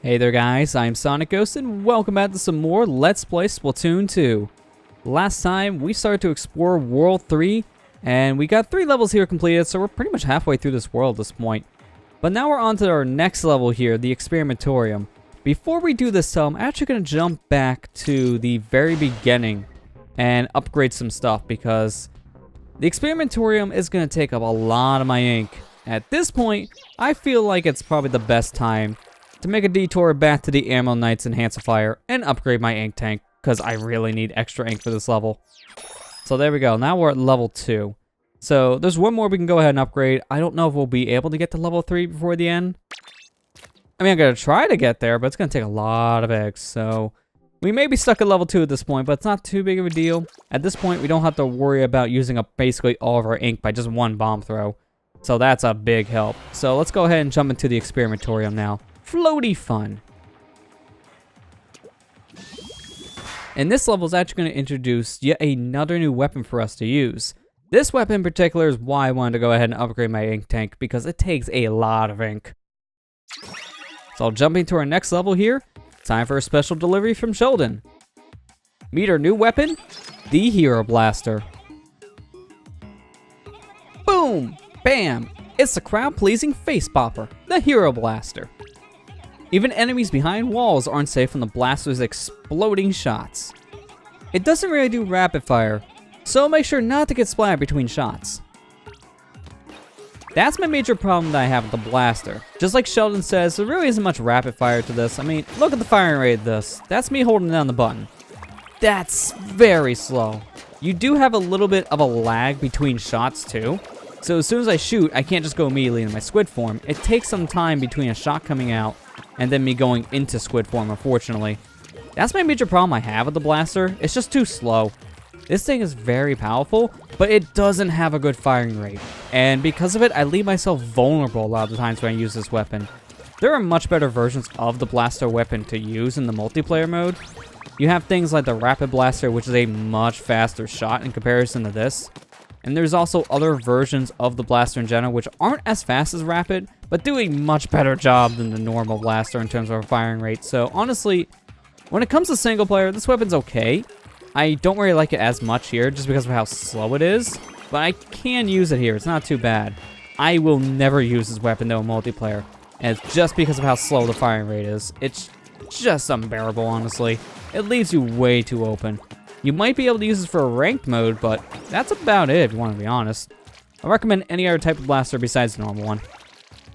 Hey there guys, I'm SonicGhost and welcome back to some more Let's Play Splatoon 2. Last time we started to explore World 3 and we got 3 levels here completed, so we're pretty much halfway through this world at this point. But now we're on to our next level here, the Experimentorium. Before we do this though, I'm actually going to jump back to the very beginning and upgrade some stuff because the Experimentorium is going to take up a lot of my ink. At this point, I feel like it's probably the best time to make a detour back to the Ammo Knight's Enhancifier and upgrade my ink tank, because I really need extra ink for this level. So there we go, now we're at level 2. So there's one more we can go ahead and upgrade. I don't know if we'll be able to get to level 3 before the end. I mean, I'm going to try to get there, but it's going to take a lot of eggs, so we may be stuck at level 2 at this point, but it's not too big of a deal. At this point, we don't have to worry about using up basically all of our ink by just one bomb throw. So that's a big help. So let's go ahead and jump into the Experimentorium now. Floaty fun. And this level is actually going to introduce yet another new weapon for us to use. This weapon in particular is why I wanted to go ahead and upgrade my ink tank, because it takes a lot of ink. So jumping to our next level here, time for a special delivery from Sheldon. Meet our new weapon, the Hero Blaster. Boom! Bam! It's the crowd-pleasing face popper, the Hero Blaster. Even enemies behind walls aren't safe from the blaster's exploding shots. It doesn't really do rapid fire, so make sure not to get splattered between shots. That's my major problem that I have with the blaster. Just like Sheldon says, there really isn't much rapid fire to this. I mean, look at the firing rate of this. That's me holding down the button. That's very slow. You do have a little bit of a lag between shots too. So as soon as I shoot, I can't just go immediately into my squid form. It takes some time between a shot coming out and then me going into squid form, unfortunately. That's my major problem I have with the blaster. It's just too slow. This thing is very powerful, but it doesn't have a good firing rate. And because of it, I leave myself vulnerable a lot of the times when I use this weapon. There are much better versions of the blaster weapon to use in the multiplayer mode. You have things like the Rapid Blaster, which is a much faster shot in comparison to this. And there's also other versions of the blaster in general which aren't as fast as Rapid, but do a much better job than the normal blaster in terms of firing rate. So honestly, when it comes to single player, this weapon's okay. I don't really like it as much here just because of how slow it is, but I can use it here. It's not too bad. I will never use this weapon though in multiplayer, and it's just because of how slow the firing rate is. It's just unbearable, honestly. It leaves you way too open. You might be able to use this for a ranked mode, but that's about it if you want to be honest. I recommend any other type of blaster besides the normal one.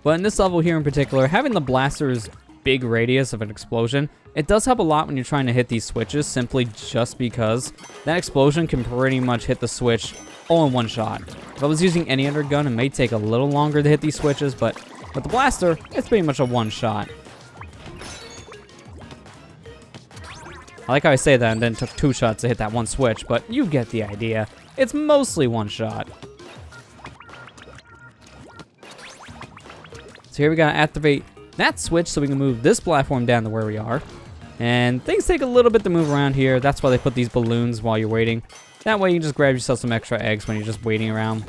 But in this level here in particular, having the blaster's big radius of an explosion, it does help a lot when you're trying to hit these switches, simply just because that explosion can pretty much hit the switch all in one shot. If I was using any other gun, it may take a little longer to hit these switches, but with the blaster, it's pretty much a one shot. I like how I say that and then took 2 shots to hit that one switch, but you get the idea. It's mostly one shot. So here we gotta activate that switch so we can move this platform down to where we are. And things take a little bit to move around here. That's why they put these balloons while you're waiting. That way you can just grab yourself some extra eggs when you're just waiting around.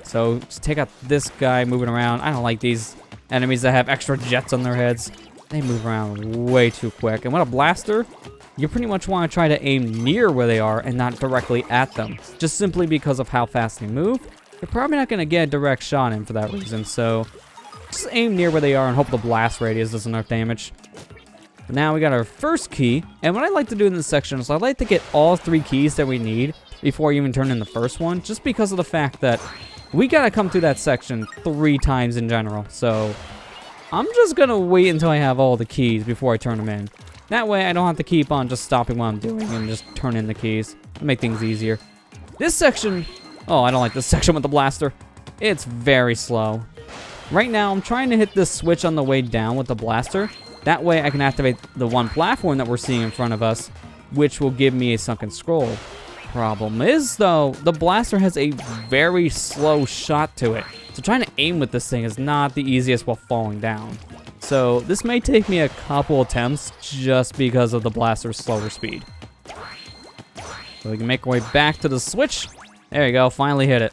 So just take out this guy moving around. I don't like these enemies that have extra jets on their heads. They move around way too quick. And with a blaster, you pretty much want to try to aim near where they are and not directly at them. Just simply because of how fast they move. You're probably not going to get a direct shot in for that reason. So just aim near where they are and hope the blast radius does enough damage. But now we got our first key. And what I like to do in this section is I like to get all 3 keys that we need before you even turn in the first one. Just because of the fact that we got to come through that section 3 times in general. So I'm just going to wait until I have all the keys before I turn them in. That way I don't have to keep on just stopping what I'm doing and just turn in the keys to make things easier. This section, oh, I don't like this section with the blaster. It's very slow. Right now I'm trying to hit this switch on the way down with the blaster. That way I can activate the one platform that we're seeing in front of us, which will give me a sunken scroll. Problem is though, the blaster has a very slow shot to it. So trying to aim with this thing is not the easiest while falling down. So this may take me a couple attempts just because of the blaster's slower speed. So we can make our way back to the switch. There you go, finally hit it.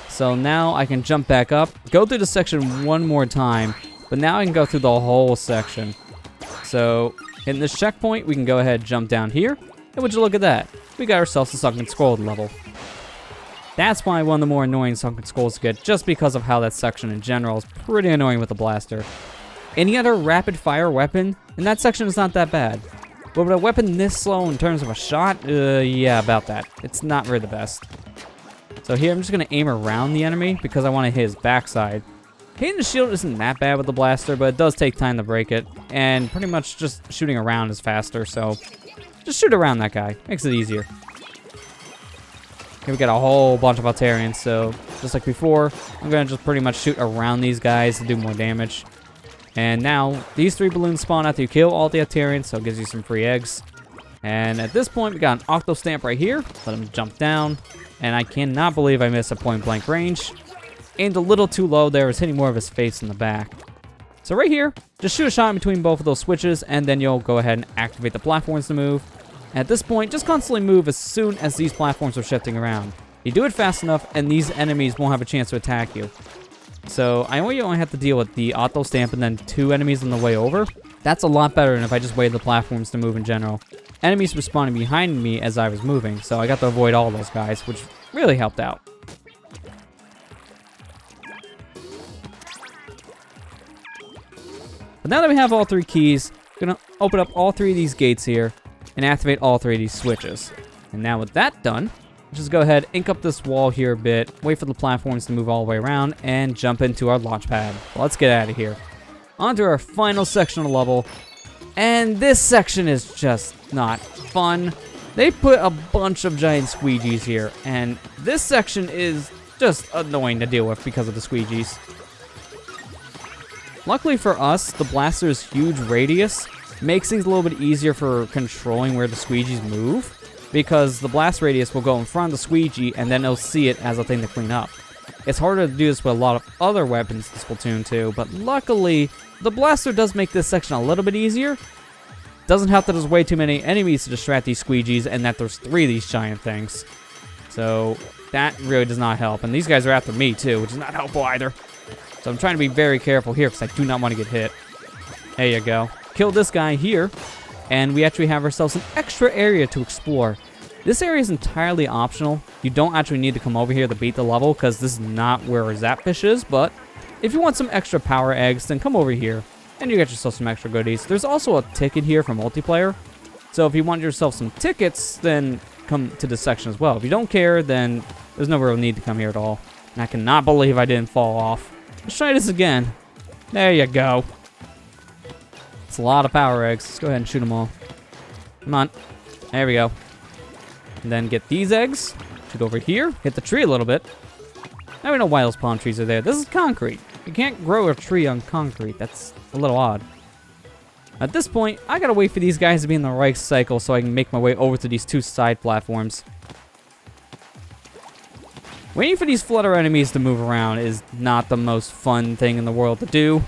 So now I can jump back up, go through the section one more time, but now I can go through the whole section. So, hitting this checkpoint, we can go ahead and jump down here. And would you look at that? We got ourselves a Sunken Scroll level. That's probably one of the more annoying Sunken Scrolls to get, just because of how that section in general is pretty annoying with the blaster. Any other rapid fire weapon in that section is not that bad. But with a weapon this slow in terms of a shot, yeah, about that. It's not really the best. So here I'm just going to aim around the enemy because I want to hit his backside. Hitting the shield isn't that bad with the blaster, but it does take time to break it. And pretty much just shooting around is faster, so just shoot around that guy. Makes it easier. Here we got a whole bunch of Altarians, so just like before, I'm going to just pretty much shoot around these guys to do more damage. And now, these 3 balloons spawn after you kill all the Altarians, so it gives you some free eggs. And at this point, we got an Octo Stamp right here. Let him jump down. And I cannot believe I missed a point-blank range. Aimed a little too low there, was hitting more of his face in the back. So right here, just shoot a shot in between both of those switches, and then you'll go ahead and activate the platforms to move. At this point, just constantly move as soon as these platforms are shifting around. You do it fast enough, and these enemies won't have a chance to attack you. So I know you only have to deal with the Auto Stamp and then 2 enemies on the way over. That's a lot better than if I just waited the platforms to move in general. Enemies were spawning behind me as I was moving, so I got to avoid all those guys, which really helped out. But now that we have all 3 keys, we're going to open up all 3 of these gates here and activate all 3 of these switches. And now with that done, just go ahead, ink up this wall here a bit, wait for the platforms to move all the way around, and jump into our launch pad. Let's get out of here. On to our final section of the level, and this section is just not fun. They put a bunch of giant squeegees here, and this section is just annoying to deal with because of the squeegees. Luckily for us, the blaster's huge radius makes things a little bit easier for controlling where the squeegees move, because the blast radius will go in front of the squeegee and then it'll see it as a thing to clean up. It's harder to do this with a lot of other weapons in Splatoon 2, but luckily, the blaster does make this section a little bit easier. Doesn't help that there's way too many enemies to distract these squeegees and that there's 3 of these giant things. So that really does not help. And these guys are after me too, which is not helpful either. So I'm trying to be very careful here because I do not want to get hit. There you go. Kill this guy here. And we actually have ourselves an extra area to explore. This area is entirely optional. You don't actually need to come over here to beat the level because this is not where Zapfish is, but if you want some extra power eggs, then come over here and you get yourself some extra goodies. There's also a ticket here for multiplayer. So if you want yourself some tickets, then come to this section as well. If you don't care, then there's no real need to come here at all. And I cannot believe I didn't fall off. Let's try this again. There you go. It's a lot of power eggs. Let's go ahead and shoot them all. Come on. There we go. And then get these eggs. Shoot over here. Hit the tree a little bit. Now we know why those palm trees are there. This is concrete. You can't grow a tree on concrete. That's a little odd. At this point, I gotta wait for these guys to be in the right cycle so I can make my way over to these 2 side platforms. Waiting for these flutter enemies to move around is not the most fun thing in the world to do.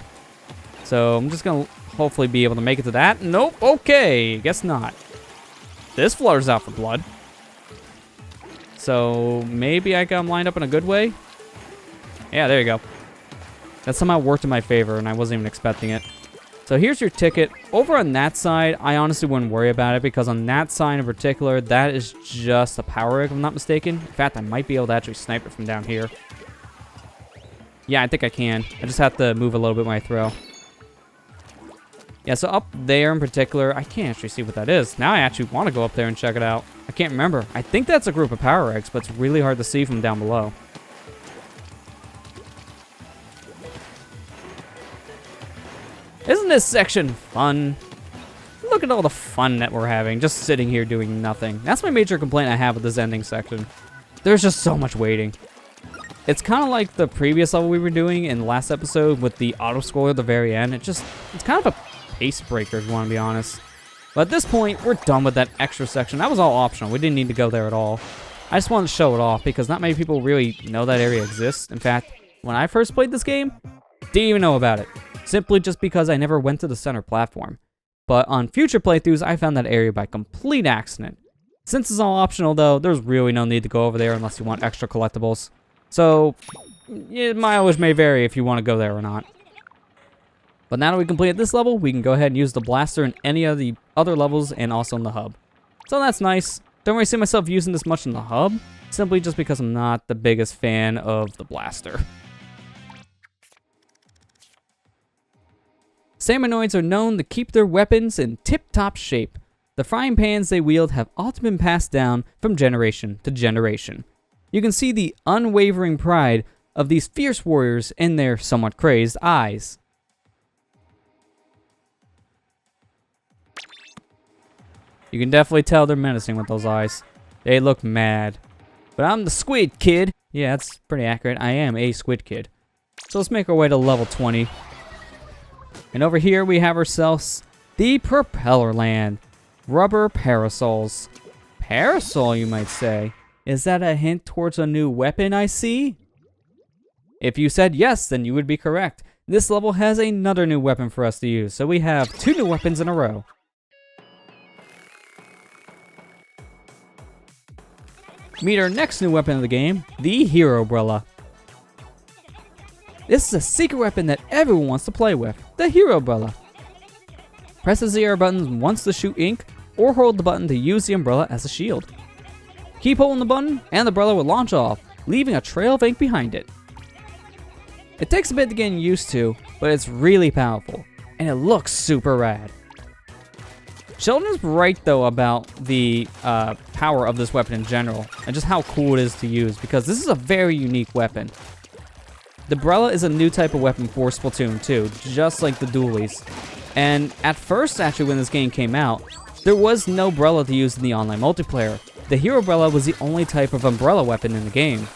So I'm just gonna hopefully be able to make it to that. Nope, okay, guess not. This flutter's out for blood. So maybe I got him lined up in a good way. Yeah, there you go. That somehow worked in my favor and I wasn't even expecting it. So here's your ticket. Over on that side, I honestly wouldn't worry about it because on that side in particular, that is just a power egg if I'm not mistaken. In fact, I might be able to actually snipe it from down here. Yeah, I think I can. I just have to move a little bit when I throw. Yeah, so up there in particular, I can't actually see what that is. Now I actually want to go up there and check it out. I can't remember. I think that's a group of power eggs, but it's really hard to see from down below. Isn't this section fun? Look at all the fun that we're having, just sitting here doing nothing. That's my major complaint I have with this ending section. There's just so much waiting. It's kind of like the previous level we were doing in the last episode with the auto-scroller at the very end. It's kind of a pace breaker if you want to be honest. But at this point, we're done with that extra section. That was all optional. We didn't need to go there at all. I just wanted to show it off because not many people really know that area exists. In fact, when I first played this game, didn't even know about it. Simply just because I never went to the center platform. But on future playthroughs, I found that area by complete accident. Since it's all optional though, there's really no need to go over there unless you want extra collectibles. So, mileage may vary if you want to go there or not. But now that we completed this level, we can go ahead and use the blaster in any of the other levels and also in the hub. So that's nice. Don't really see myself using this much in the hub, simply just because I'm not the biggest fan of the blaster. Samanoids are known to keep their weapons in tip-top shape. The frying pans they wield have often been passed down from generation to generation. You can see the unwavering pride of these fierce warriors in their somewhat crazed eyes. You can definitely tell they're menacing with those eyes. They look mad. But I'm the squid kid. Yeah, that's pretty accurate. I am a squid kid. So let's make our way to level 20. And over here we have ourselves the Propeller Land. Rubber parasols. Parasole, you might say. Is that a hint towards a new weapon I see? If you said yes, then you would be correct. This level has another new weapon for us to use, so we have 2 new weapons in a row. Meet our next new weapon of the game, the Hero Umbrella. This is a secret weapon that everyone wants to play with, the Hero Umbrella. Press the ZR button once to shoot ink, or hold the button to use the umbrella as a shield. Keep holding the button, and the umbrella will launch off, leaving a trail of ink behind it. It takes a bit to get used to, but it's really powerful, and it looks super rad. Sheldon is right though about the power of this weapon in general, and just how cool it is to use, because this is a very unique weapon. The umbrella is a new type of weapon for Splatoon 2, just like the dualies. And at first, actually, when this game came out, there was no umbrella to use in the online multiplayer. The Hero Umbrella was the only type of umbrella weapon in the game.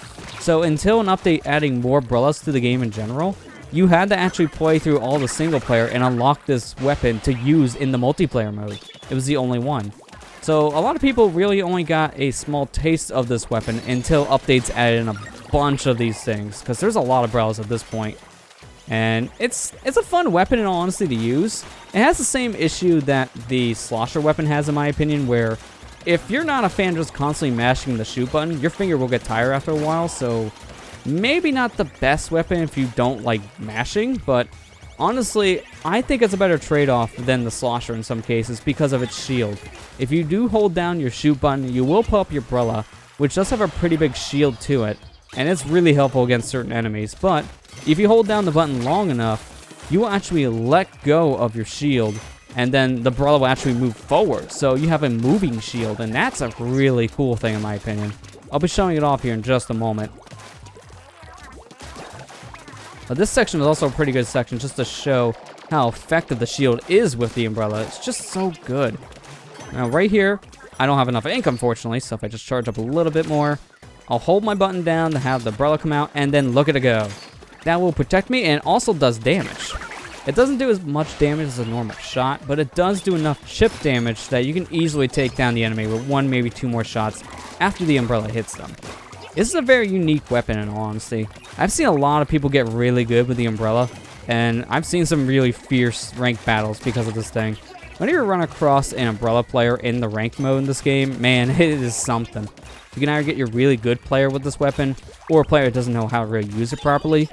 So until an update adding more umbrellas to the game in general, you had to actually play through all the single player and unlock this weapon to use in the multiplayer mode. It was the only one. So a lot of people really only got a small taste of this weapon until updates added in a bunch of these things, because there's a lot of umbrellas at this point. And it's a fun weapon in all honesty to use. It has the same issue that the slosher weapon has in my opinion, where if you're not a fan of just constantly mashing the shoot button, your finger will get tired after a while, so maybe not the best weapon if you don't like mashing, but honestly, I think it's a better trade-off than the slosher in some cases because of its shield. If you do hold down your shoot button, you will pull up your umbrella, which does have a pretty big shield to it, and it's really helpful against certain enemies, but if you hold down the button long enough, you will actually let go of your shield, and then the umbrella will actually move forward, so you have a moving shield, and that's a really cool thing in my opinion. I'll be showing it off here in just a moment. But this section is also a pretty good section just to show how effective the shield is with the umbrella. It's just so good. Now right here, I don't have enough ink unfortunately, so if I just charge up a little bit more, I'll hold my button down to have the umbrella come out, and then look at it go. That will protect me and also does damage. It doesn't do as much damage as a normal shot, but it does do enough chip damage that you can easily take down the enemy with 1, maybe 2 more shots after the umbrella hits them. This is a very unique weapon in all honesty. I've seen a lot of people get really good with the umbrella, and I've seen some really fierce ranked battles because of this thing. Whenever you run across an umbrella player in the ranked mode in this game, man, it is something. You can either get your really good player with this weapon, or a player that doesn't know how to really use it properly.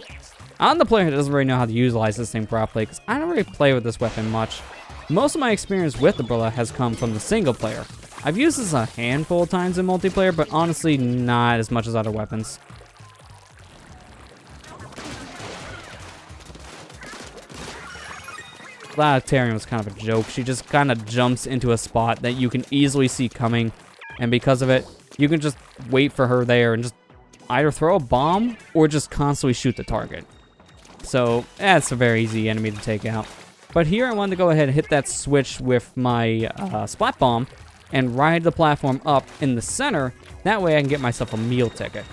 I'm the player that doesn't really know how to utilize this thing properly, because I don't really play with this weapon much. Most of my experience with the umbrella has come from the single player. I've used this a handful of times in multiplayer, but honestly not as much as other weapons. Planetarium was kind of a joke. She just kind of jumps into a spot that you can easily see coming, and because of it, you can just wait for her there and just either throw a bomb or just constantly shoot the target. So that's a very easy enemy to take out. But here I wanted to go ahead and hit that switch with my splat bomb and ride the platform up in the center. That way I can get myself a meal ticket.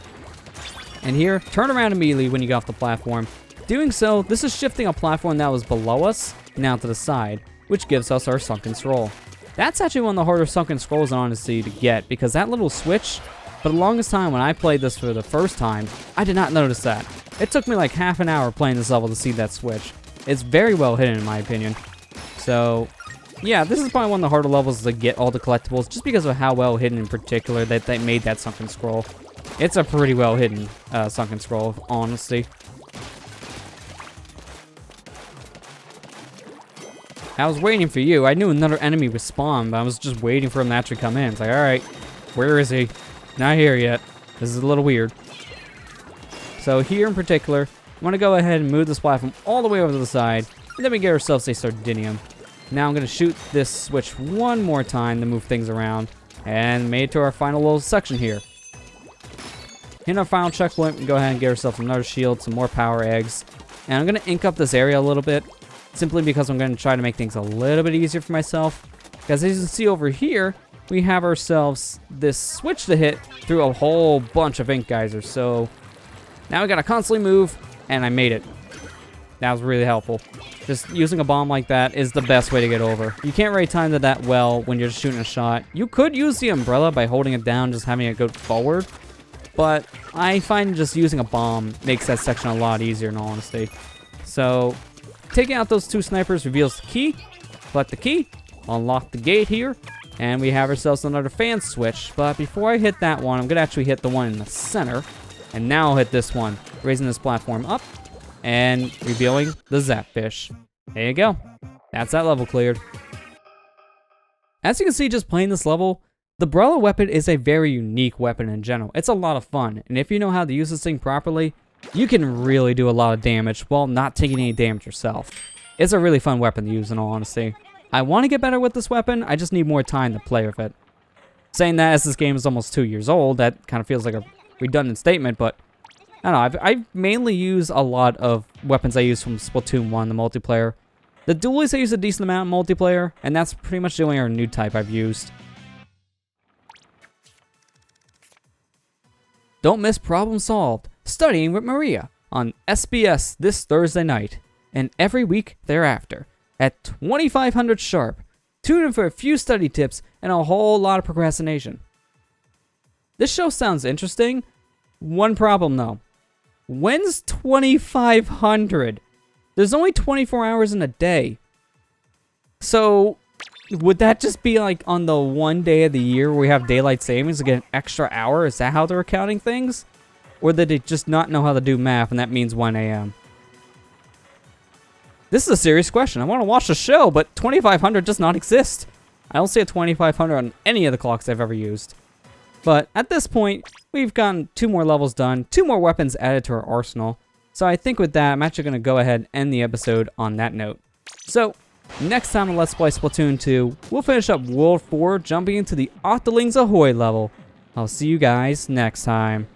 And here, turn around immediately when you get off the platform. Doing so, this is shifting a platform that was below us now to the side, which gives us our sunken scroll. That's actually one of the harder sunken scrolls in honesty to get, because that little switch, for the longest time when I played this for the first time, I did not notice that. It took me like half an hour playing this level to see that switch. It's very well hidden in my opinion. So yeah, this is probably one of the harder levels to get all the collectibles, just because of how well hidden in particular that they made that sunken scroll. It's a pretty well hidden sunken scroll, honestly. I was waiting for you. I knew another enemy would spawn, but I was just waiting for him to actually come in. It's like, alright, where is he? Not here yet. This is a little weird. So here in particular, I want to go ahead and move this platform all the way over to the side, and then we get ourselves a Sardinium. Now I'm going to shoot this switch one more time to move things around, and made it to our final little section here. In our final checkpoint, we can go ahead and get ourselves another shield, some more power eggs, and I'm going to ink up this area a little bit, simply because I'm going to try to make things a little bit easier for myself. Because as you can see over here, we have ourselves this switch to hit through a whole bunch of ink geysers. So now we got to constantly move, and I made it. That was really helpful. Just using a bomb like that is the best way to get over. You can't really time that well when you're just shooting a shot. You could use the umbrella by holding it down, just having it go forward. But I find just using a bomb makes that section a lot easier in all honesty. So taking out those two snipers reveals the key. Collect the key. Unlock the gate here. And we have ourselves another fan switch. But before I hit that one, I'm going to actually hit the one in the center. And now I'll hit this one, raising this platform up and revealing the Zapfish. There you go. That's that level cleared. As you can see, just playing this level, the Umbrella weapon is a very unique weapon in general. It's a lot of fun, and if you know how to use this thing properly, you can really do a lot of damage while not taking any damage yourself. It's a really fun weapon to use in all honesty. I want to get better with this weapon, I just need more time to play with it. Saying that as this game is almost 2 years old, that kind of feels like a redundant statement, but I don't know, I mainly use a lot of weapons I use from Splatoon 1, the multiplayer. The dualies I use a decent amount in multiplayer, and that's pretty much the only other new type I've used. Don't miss Problem Solved, Studying with Maria, on SBS this Thursday night, and every week thereafter, at 2500 sharp. Tune in for a few study tips and a whole lot of procrastination. This show sounds interesting. One problem though. When's 2500? There's only 24 hours in a day. So, would that just be like on the one day of the year where we have daylight savings to get an extra hour? Is that how they're counting things? Or did they just not know how to do math and that means 1 a.m.? This is a serious question. I want to watch the show, but 2500 does not exist. I don't see a 2500 on any of the clocks I've ever used. But at this point, we've gotten 2 more levels done, 2 more weapons added to our arsenal. So I think with that, I'm actually going to go ahead and end the episode on that note. So, next time on Let's Play Splatoon 2, we'll finish up World 4, jumping into the Octolings Ahoy level. I'll see you guys next time.